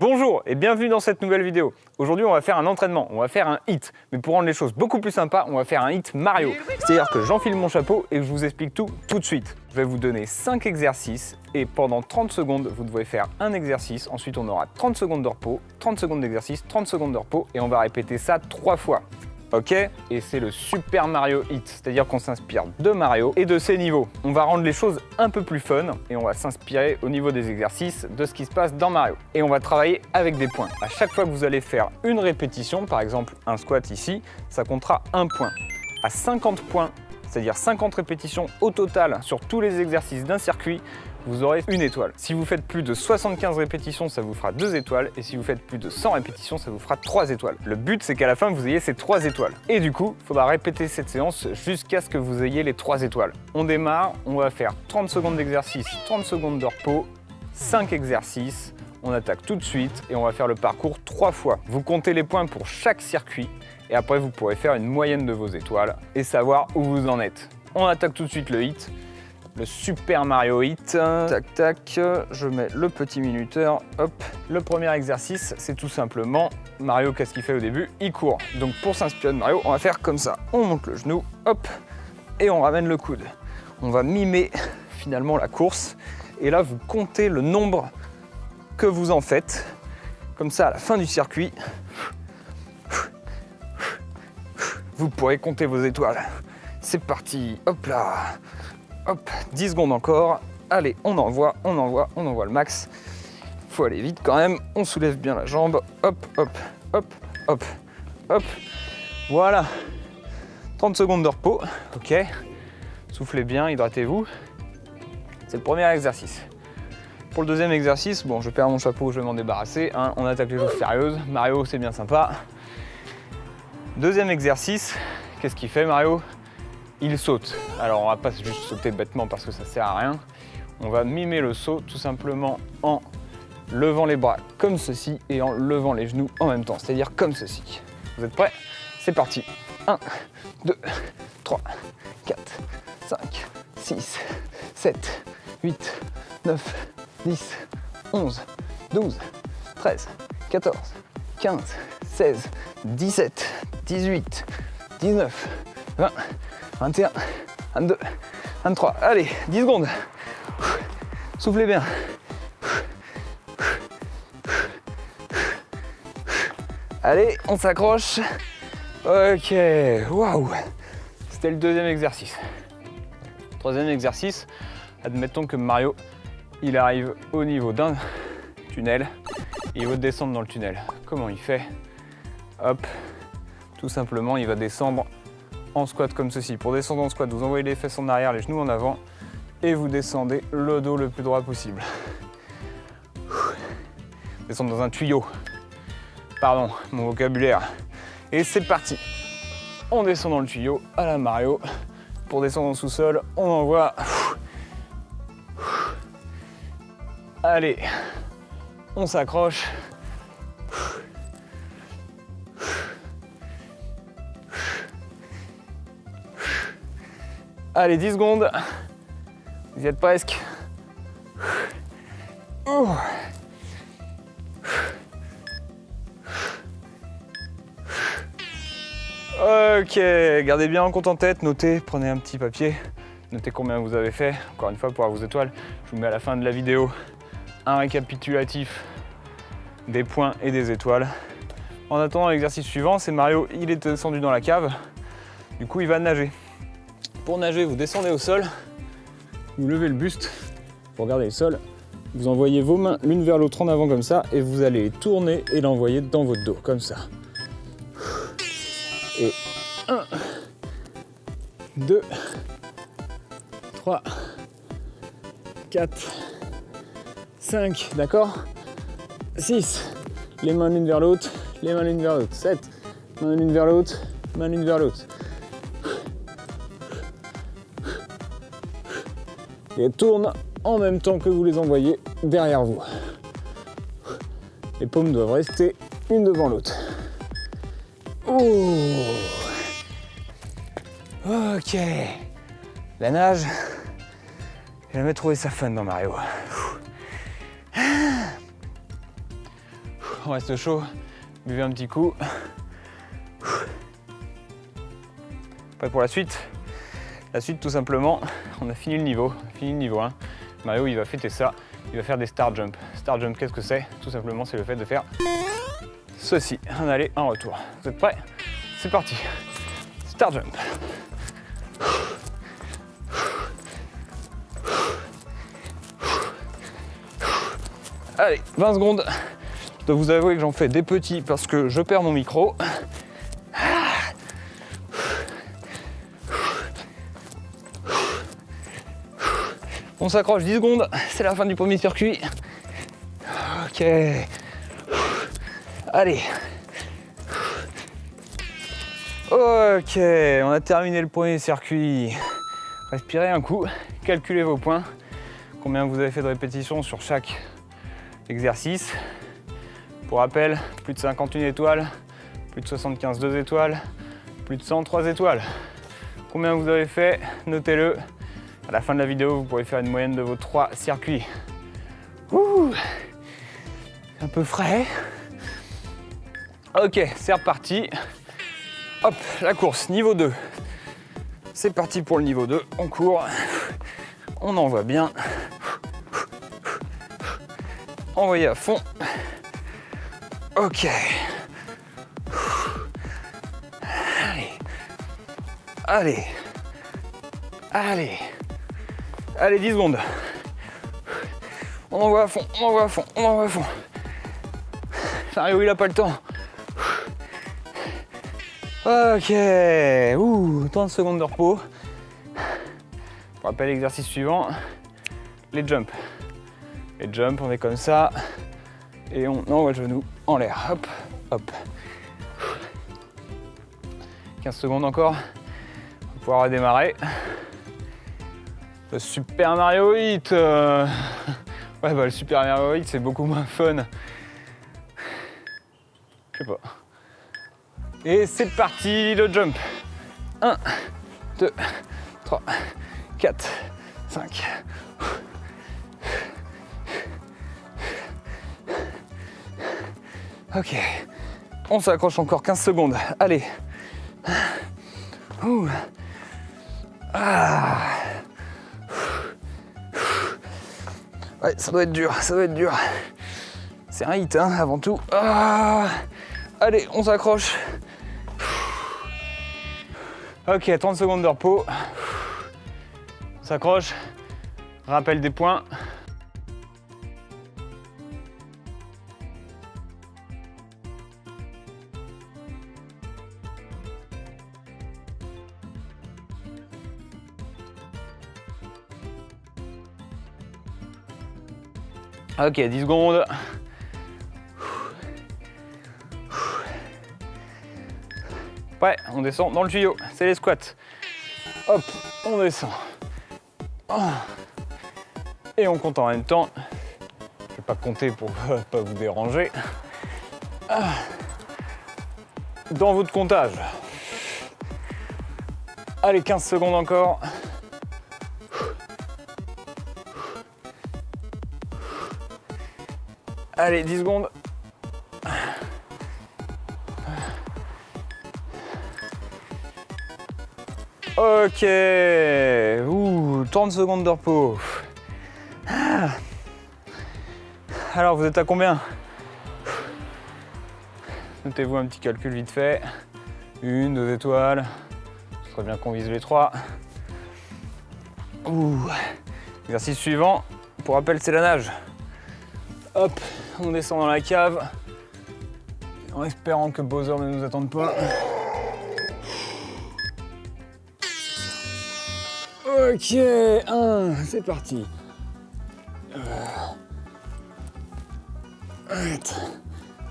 Bonjour et bienvenue dans cette nouvelle vidéo. Aujourd'hui on va faire un entraînement, on va faire un hit. Mais pour rendre les choses beaucoup plus sympas, on va faire un hit Mario. C'est-à-dire que j'enfile mon chapeau et que je vous explique tout de suite. Je vais vous donner 5 exercices et pendant 30 secondes, vous devez faire un exercice. Ensuite on aura 30 secondes de repos, 30 secondes d'exercice, 30 secondes de repos et on va répéter ça 3 fois. Ok? Et c'est le Super Mario Hit, c'est-à-dire qu'on s'inspire de Mario et de ses niveaux. On va rendre les choses un peu plus fun et on va s'inspirer au niveau des exercices de ce qui se passe dans Mario. Et on va travailler avec des points. À chaque fois que vous allez faire une répétition, par exemple un squat ici, ça comptera un point. À 50 points, c'est-à-dire 50 répétitions au total sur tous les exercices d'un circuit, vous aurez une étoile. Si vous faites plus de 75 répétitions, ça vous fera 2 étoiles. Et si vous faites plus de 100 répétitions, ça vous fera 3 étoiles. Le but, c'est qu'à la fin, vous ayez ces 3 étoiles. Et du coup, il faudra répéter cette séance jusqu'à ce que vous ayez les 3 étoiles. On démarre, on va faire 30 secondes d'exercice, 30 secondes de repos, 5 exercices. On attaque tout de suite et on va faire le parcours 3 fois. Vous comptez les points pour chaque circuit. Et après, vous pourrez faire une moyenne de vos étoiles et savoir où vous en êtes. On attaque tout de suite le hit. Le Super Mario Hit. Tac, tac, je mets le petit minuteur, hop. Le premier exercice, c'est tout simplement, Mario, qu'est-ce qu'il fait au début? Il court. Donc pour s'inspirer de Mario, on va faire comme ça. On monte le genou, hop, et on ramène le coude. On va mimer finalement la course. Et là, vous comptez le nombre que vous en faites. Comme ça, à la fin du circuit, vous pourrez compter vos étoiles. C'est parti, hop là. Hop, 10 secondes encore. Allez, on envoie le max. Faut aller vite quand même. On soulève bien la jambe. Hop, hop, hop, hop, hop. Voilà. 30 secondes de repos. Ok. Soufflez bien, hydratez-vous. C'est le premier exercice. Pour le deuxième exercice, bon, je perds mon chapeau, je vais m'en débarrasser. Hein. On attaque les choses sérieuses. Mario, c'est bien sympa. Deuxième exercice. Qu'est-ce qu'il fait, Mario? Il saute. Alors on va pas juste sauter bêtement parce que ça sert à rien. On va mimer le saut tout simplement en levant les bras comme ceci et en levant les genoux en même temps, c'est-à-dire comme ceci. Vous êtes prêts? C'est parti. 1, 2, 3, 4, 5, 6, 7, 8, 9, 10, 11, 12, 13, 14, 15, 16, 17, 18, 19, 20, 21, 22, 23, allez, 10 secondes. Soufflez bien. Allez, on s'accroche. Ok, waouh. C'était le deuxième exercice. Troisième exercice, admettons que Mario, il arrive au niveau d'un tunnel. Il veut descendre dans le tunnel. Comment il fait? Hop, tout simplement, il va descendre en squat comme ceci. Pour descendre en squat, vous envoyez les fesses en arrière, les genoux en avant et vous descendez le dos le plus droit possible. Descendre dans un tuyau. Pardon, mon vocabulaire. Et c'est parti. On descend dans le tuyau à la Mario. Pour descendre en sous-sol, on envoie. Allez, on s'accroche. Allez, 10 secondes. Vous y êtes presque. Ok, gardez bien en compte en tête, notez, prenez un petit papier, notez combien vous avez fait. Encore une fois, pour avoir vos étoiles, je vous mets à la fin de la vidéo un récapitulatif des points et des étoiles. En attendant, l'exercice suivant, c'est Mario, il est descendu dans la cave, du coup il va nager. Pour nager, vous descendez au sol, vous levez le buste pour garder le sol, vous envoyez vos mains l'une vers l'autre en avant comme ça et vous allez tourner et l'envoyer dans votre dos, comme ça. Et 1, 2, 3, 4, 5, d'accord? 6, les mains l'une vers l'autre, les mains l'une vers l'autre. 7, main l'une vers l'autre, main l'une vers l'autre. Et tourne en même temps que vous les envoyez derrière vous. Les paumes doivent rester une devant l'autre. Oh. Ok. La nage, j'ai jamais trouvé ça fun dans Mario. On reste chaud, buvez un petit coup. Prêt pour la suite? La suite, tout simplement, on a fini le niveau 1. Mario, il va fêter ça, il va faire des star jump. Star jump, qu'est-ce que c'est? Tout simplement, c'est le fait de faire ceci, un aller, un retour. Vous êtes prêts? C'est parti. Star jump. Allez, 20 secondes. Je dois vous avouer que j'en fais des petits parce que je perds mon micro. On s'accroche 10 secondes, c'est la fin du premier circuit. Ok. Allez. Ok, on a terminé le premier circuit. Respirez un coup, calculez vos points. Combien vous avez fait de répétitions sur chaque exercice. Pour rappel, plus de 51 étoiles, plus de 75 2 étoiles, plus de 103 étoiles. Combien vous avez fait? Notez-le. À la fin de la vidéo, vous pourrez faire une moyenne de vos 3 circuits. Ouh, un peu frais. Ok, c'est reparti. Hop, la course, niveau 2. C'est parti pour le niveau 2. On court. On envoie bien. Envoyez à fond. Ok. Allez. Allez. Allez. Allez, 10 secondes. On envoie à fond, on envoie à fond, on envoie à fond. Mario, il a pas le temps. Ok. Ouh, 30 secondes de repos. Pour rappel, l'exercice suivant, les jumps. Les jumps, on est comme ça. Et on envoie le genou en l'air. Hop, hop. 15 secondes encore. On va pouvoir redémarrer. Le Super Mario Hit. Ouais, bah le Super Mario Hit, c'est beaucoup moins fun. Je sais pas. Et c'est parti, le jump. 1, 2, 3, 4, 5. Ok. On s'accroche encore 15 secondes. Allez. Ouh. Ah. Ouais, ça doit être dur, ça doit être dur. C'est un hit, hein, avant tout. Ah. Allez, on s'accroche. Ok, 30 secondes de repos. On s'accroche. Rappel des points. Ok, 10 secondes. Ouais, on descend dans le tuyau, c'est les squats. Hop, on descend. Et on compte en même temps. Je vais pas compter pour pas vous déranger. Dans votre comptage. Allez, 15 secondes encore. Allez, 10 secondes. Ok. Ouh, 30 secondes de repos. Alors, vous êtes à combien? Notez-vous un petit calcul vite fait. 1, 2 étoiles. Ce serait bien qu'on vise les 3. Ouh. Exercice suivant. Pour rappel, c'est la nage. Hop, on descend dans la cave. En espérant que Bowser ne nous attende pas. Ok, 1, c'est parti.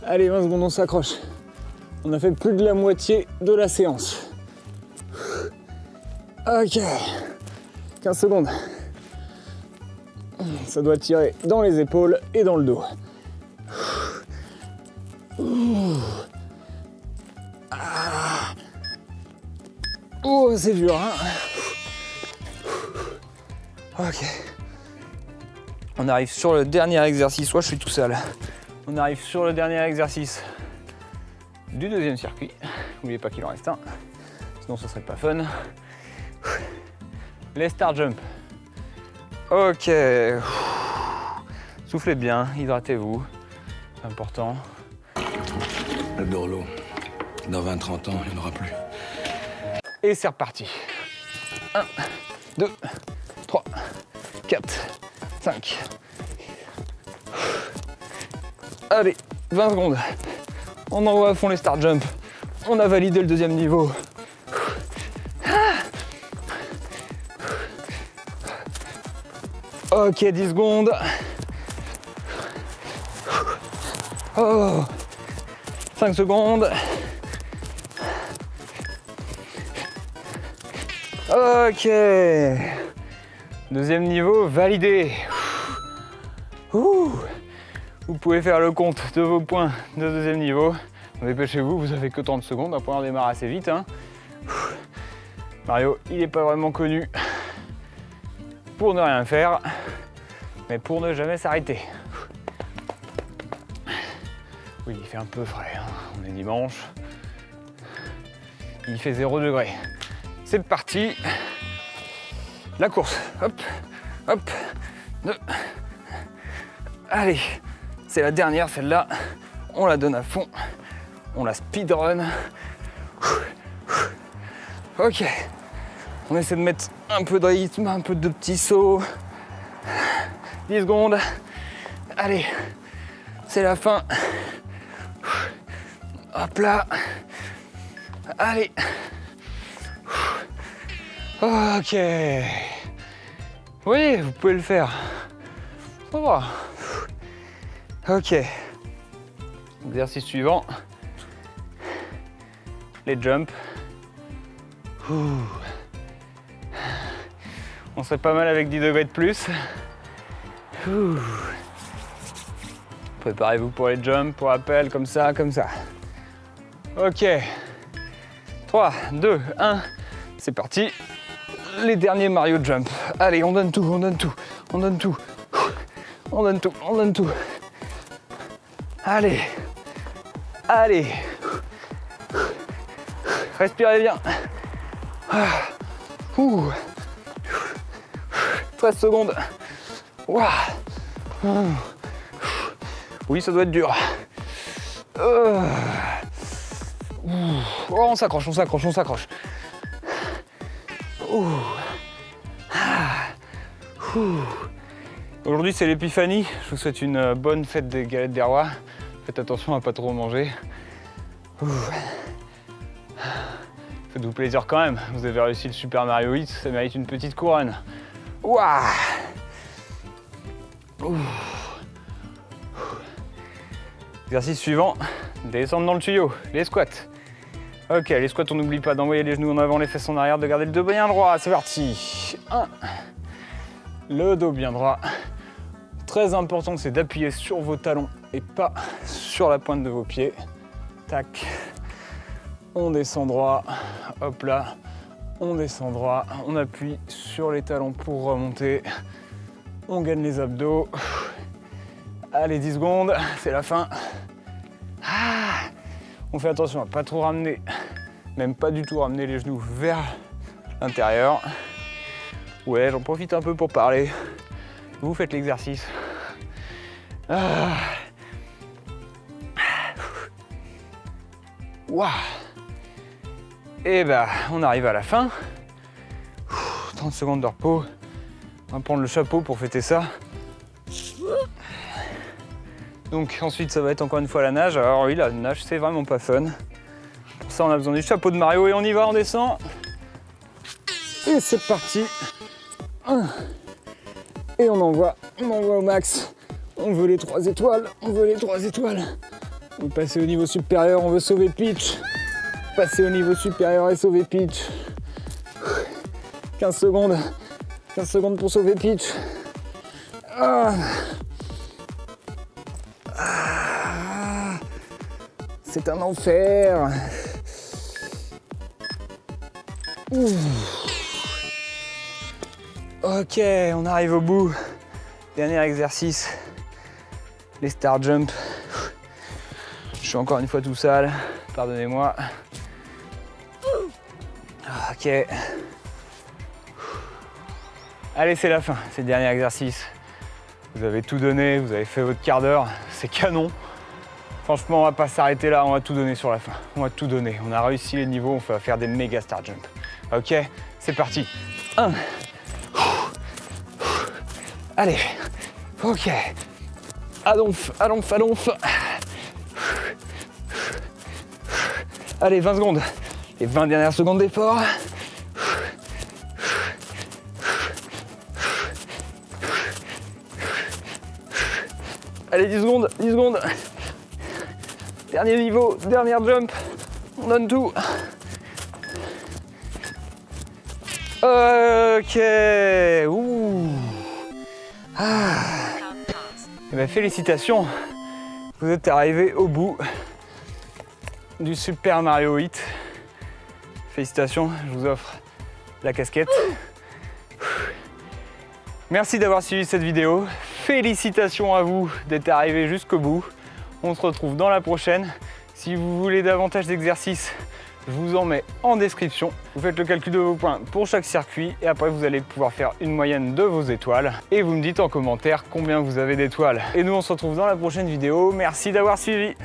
Allez, 20 secondes, on s'accroche. On a fait plus de la moitié de la séance. Ok, 15 secondes. Ça doit tirer dans les épaules et dans le dos. Ah. Oh, c'est dur, hein. Ok. On arrive sur le dernier exercice. Soit je suis tout seul. On arrive sur le dernier exercice du deuxième circuit. N'oubliez pas qu'il en reste un, sinon ce serait pas fun. Les star jump. Ok. Soufflez bien, hydratez-vous. C'est important. Le dorlo. Dans 20-30 ans, il n'y en aura plus. Et c'est reparti. 1, 2, 3, 4, 5. Allez, 20 secondes. On envoie à fond les star jump. On a validé le deuxième niveau. Ok, 10 secondes. Oh. 5 secondes. Ok. Deuxième niveau validé. Ouh. Vous pouvez faire le compte de vos points de deuxième niveau. Dépêchez-vous, vous avez que 30 secondes. Un point démarre assez vite. Hein. Mario, il n'est pas vraiment connu pour ne rien faire, mais pour ne jamais s'arrêter. Oui, il fait un peu frais. Hein. On est dimanche. Il fait 0 degré. C'est parti. La course. Hop, hop, 2. Allez, c'est la dernière celle-là. On la donne à fond. On la speedrun. Ok. On essaie de mettre un peu de rythme, un peu de petits sauts. 10 secondes. Allez, c'est la fin. Hop là. Allez. Ok. Oui, vous pouvez le faire. Ça va. Ok. Exercice suivant. Les jumps. On serait pas mal avec 10 degrés de plus. Préparez-vous pour les jumps, pour appel, comme ça, comme ça. Ok. 3, 2, 1. C'est parti. Les derniers Mario Jump. Allez, on donne tout, on donne tout, on donne tout. On donne tout, on donne tout. Allez. Allez. Respirez bien. 13 secondes. Oui, ça doit être dur. Oh, on s'accroche, on s'accroche, on s'accroche. Aujourd'hui, c'est l'épiphanie. Je vous souhaite une bonne fête des galettes des rois. Faites attention à pas trop manger. Faites-vous plaisir quand même. Vous avez réussi le Super Mario 8, ça mérite une petite couronne. Ouah. Exercice suivant, descendre dans le tuyau, les squats. Ok, les squats, on n'oublie pas d'envoyer les genoux en avant, les fesses en arrière, de garder le dos bien droit. C'est parti. 1. Le dos bien droit. Très important, c'est d'appuyer sur vos talons et pas sur la pointe de vos pieds. Tac. On descend droit. Hop là. On descend droit. On appuie sur les talons pour remonter. On gagne les abdos. Allez, 10 secondes. C'est la fin. On fait attention à pas trop ramener, même pas du tout ramener les genoux vers l'intérieur. Ouais, j'en profite un peu pour parler. Vous faites l'exercice. Waouh. Et bah, on arrive à la fin. 30 secondes de repos. On va prendre le chapeau pour fêter ça. Donc ensuite, ça va être encore une fois la nage. Alors oui, la nage, c'est vraiment pas fun. Pour ça, on a besoin du chapeau de Mario et on y va, on descend. Et c'est parti. Et on envoie au max. On veut les 3 étoiles, on veut les 3 étoiles. On veut passer au niveau supérieur, on veut sauver Peach. Passer au niveau supérieur et sauver Peach. 15 secondes. 15 secondes pour sauver Peach. C'est un enfer. Ok, on arrive au bout. Dernier exercice. Les star jump. Je suis encore une fois tout sale, pardonnez-moi. Ok. Allez, c'est la fin, c'est le dernier exercice. Vous avez tout donné, vous avez fait votre quart d'heure, c'est canon. Franchement, on va pas s'arrêter là, on va tout donner sur la fin. On va tout donner. On a réussi les niveaux, on va faire des méga star jump. Ok, c'est parti. 1. Allez. Ok. Allonf. Allez, 20 secondes. Les 20 dernières secondes d'effort. Allez, 10 secondes. Dernier niveau, dernière jump. On donne tout. Ok. Ouh. Eh ben, félicitations. Vous êtes arrivé au bout du Super Mario Hit. Félicitations, je vous offre la casquette. Merci d'avoir suivi cette vidéo. Félicitations à vous d'être arrivé jusqu'au bout. On se retrouve dans la prochaine. Si vous voulez davantage d'exercices, je vous en mets en description. Vous faites le calcul de vos points pour chaque circuit et après vous allez pouvoir faire une moyenne de vos étoiles. Et vous me dites en commentaire combien vous avez d'étoiles. Et nous on se retrouve dans la prochaine vidéo. Merci d'avoir suivi.